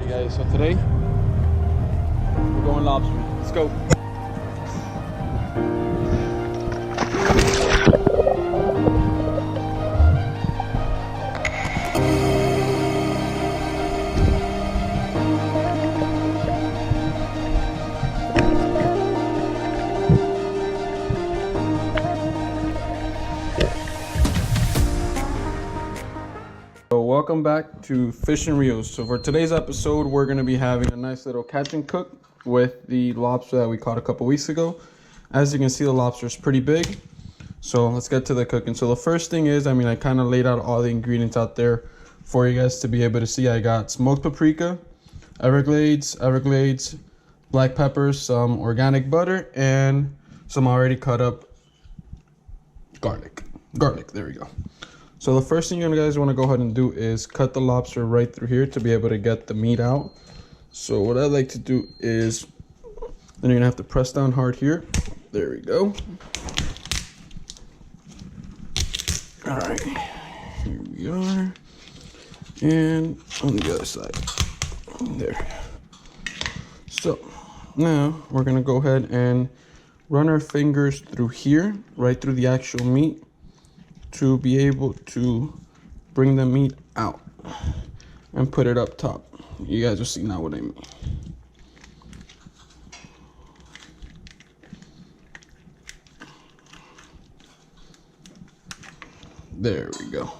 Alrighty guys, so today we're going lobster. Let's go. So welcome back to Fish and Reels. So for today's episode, we're going to be having a nice little catch and cook with the lobster that we caught a couple weeks ago. As you can see, the lobster is pretty big. So let's get to the cooking. So the first thing is, I kind of laid out all the ingredients out there for you guys to be able to see. I got smoked paprika, Everglades, black peppers, some organic butter, and some already cut up garlic, there we go. So the first thing you guys want to go ahead and do is cut the lobster right through here to be able to get the meat out. So what I like to do is, then you're gonna have to press down hard here. There we go. All right, here we are. And on the other side, there. So now we're gonna go ahead and run our fingers through here, right through the actual meat, to be able to bring the meat out and put it up top. You guys will see now what I mean. There we go.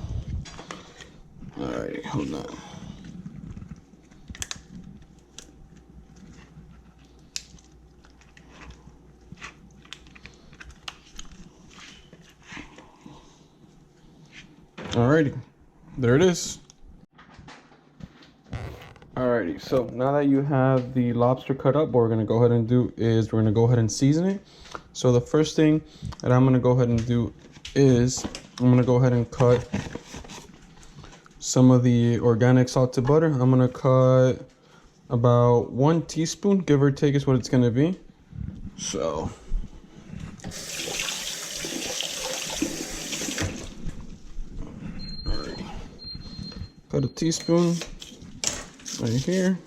Alrighty, hold on. Alrighty, there it is. Alrighty, so now that you have the lobster cut up, what we're gonna go ahead and do is we're gonna go ahead and season it. So the first thing that I'm gonna go ahead and do is I'm gonna go ahead and cut some of the organic salted butter. I'm gonna cut about 1 teaspoon, give or take is what it's gonna be. So cut a teaspoon right here,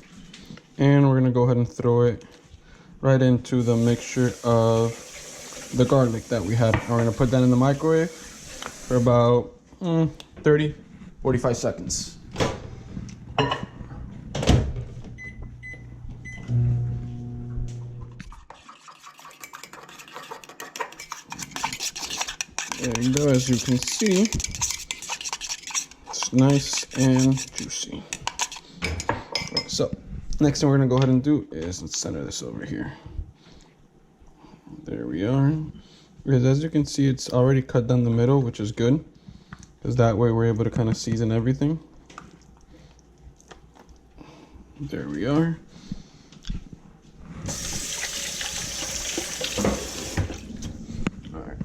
and we're gonna go ahead and throw it right into the mixture of the garlic that we had. We're gonna put that in the microwave for about 30-45 seconds. There you go. As you can see, it's nice and juicy. So next thing we're gonna go ahead and do is let's center this over here. There we are. Because as you can see, it's already cut down the middle, which is good, because that way we're able to kind of season everything. There we are. All right.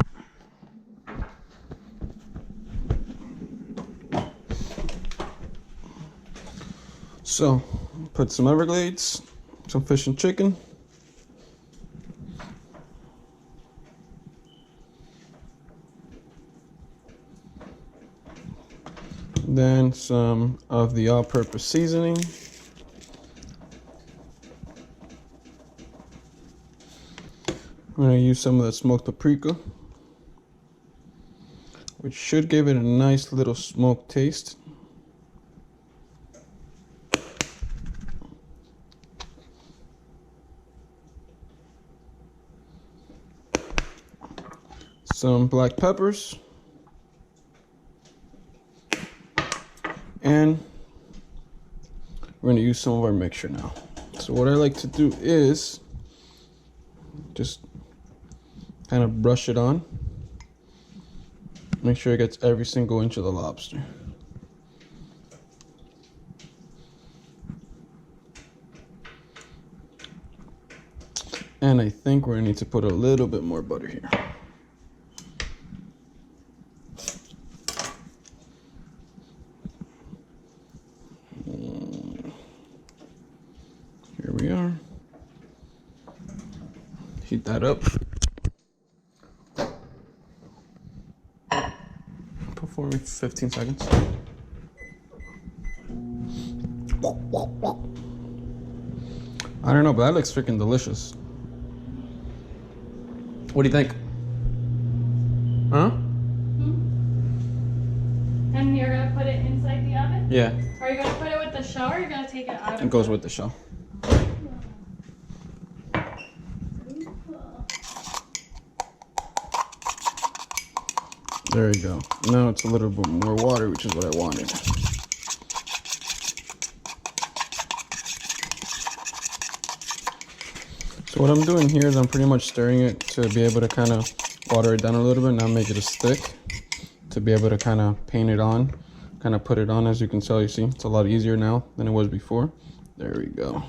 So put some Everglades, some fish and chicken. Then some of the all-purpose seasoning. I'm going to use some of the smoked paprika, which should give it a nice little smoked taste. Some black peppers. And we're going to use some of our mixture now. So what I like to do is just kind of brush it on. Make sure it gets every single inch of the lobster. And I think we're going to need to put a little bit more butter here. Here we are. Heat that up. Put for me 15 seconds. I don't know, but that looks freaking delicious. What do you think? Huh? And you're gonna put it inside the oven? Yeah. Are you gonna put it with the shell or are you gonna take it out of It goes with the shell. There you go. Now it's a little bit more water, which is what I wanted. So what I'm doing here is I'm pretty much stirring it to be able to kind of water it down a little bit, not make it a stick, to be able to kind of paint it on, kind of put it on. As you can tell, you see, it's a lot easier now than it was before. There we go.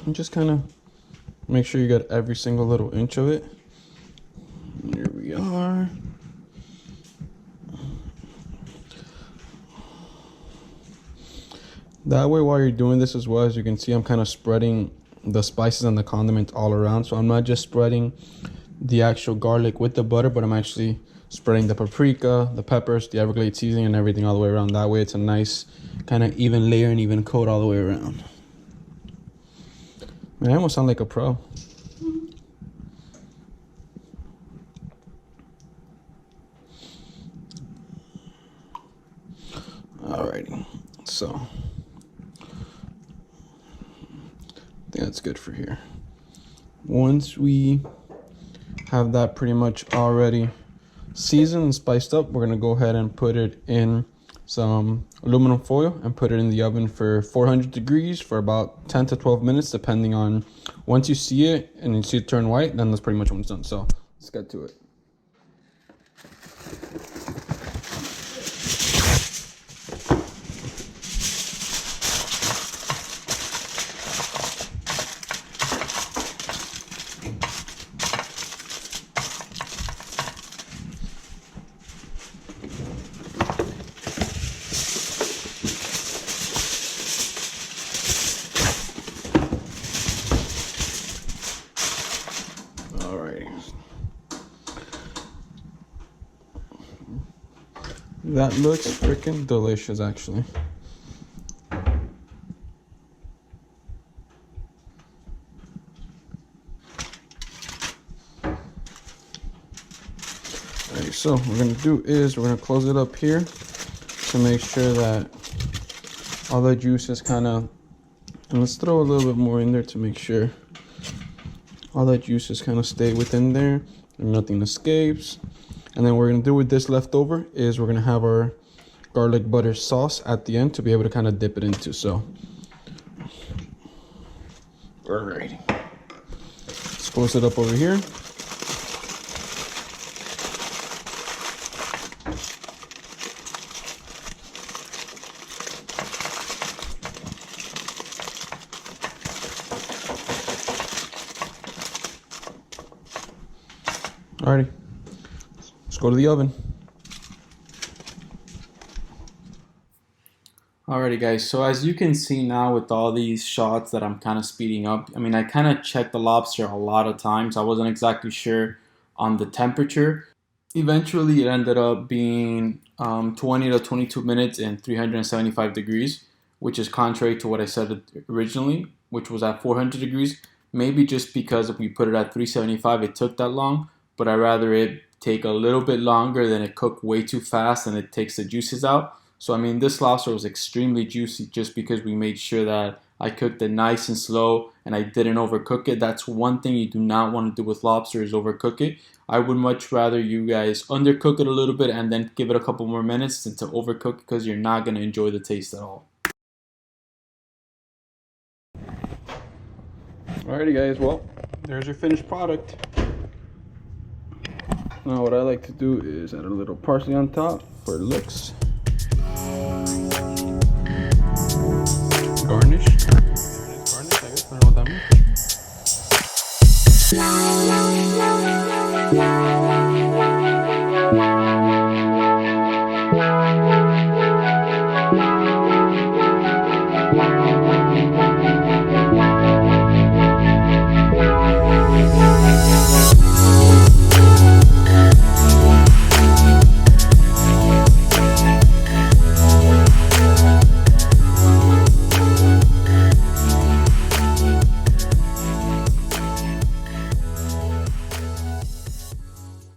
And just kind of make sure you get every single little inch of it. Here we are. That way, while you're doing this as well, as you can see, I'm kind of spreading the spices and the condiments all around. So I'm not just spreading the actual garlic with the butter, but I'm actually spreading the paprika, the peppers, the Everglades seasoning, and everything all the way around. That way it's a nice kind of even layer and even coat all the way around. Man, I almost sound like a pro. Alrighty, so I think that's good for here. Once we have that pretty much already seasoned and spiced up, we're gonna go ahead and put it in some aluminum foil and put it in the oven for 400 degrees for about 10 to 12 minutes, depending on, once you see it and you see it turn white, then that's pretty much when it's done. So let's get to it. That looks freaking delicious, actually. Alright, so what we're gonna do is we're gonna close it up here to make sure that all the juices kind of, and let's throw a little bit more in there to make sure all the juices kind of stay within there and nothing escapes. And then what we're gonna do with this leftover is we're gonna have our garlic butter sauce at the end to be able to kind of dip it into. So, alrighty, let's close it up over here. Alrighty, let's go to the oven. Alrighty guys, so as you can see now with all these shots that I'm kind of speeding up, I mean, I kind of checked the lobster a lot of times. I wasn't exactly sure on the temperature. Eventually it ended up being 20 to 22 minutes and 375 degrees, which is contrary to what I said originally, which was at 400 degrees. Maybe just because if we put it at 375 it took that long, but I'd rather it take a little bit longer than it cook way too fast and it takes the juices out. So I mean, this lobster was extremely juicy just because we made sure that I cooked it nice and slow and I didn't overcook it. That's one thing you do not want to do with lobster, is overcook it. I would much rather you guys undercook it a little bit and then give it a couple more minutes than to overcook it, because you're not going to enjoy the taste at all. Alrighty guys, well, there's your finished product. Now what I like to do is add a little parsley on top for looks.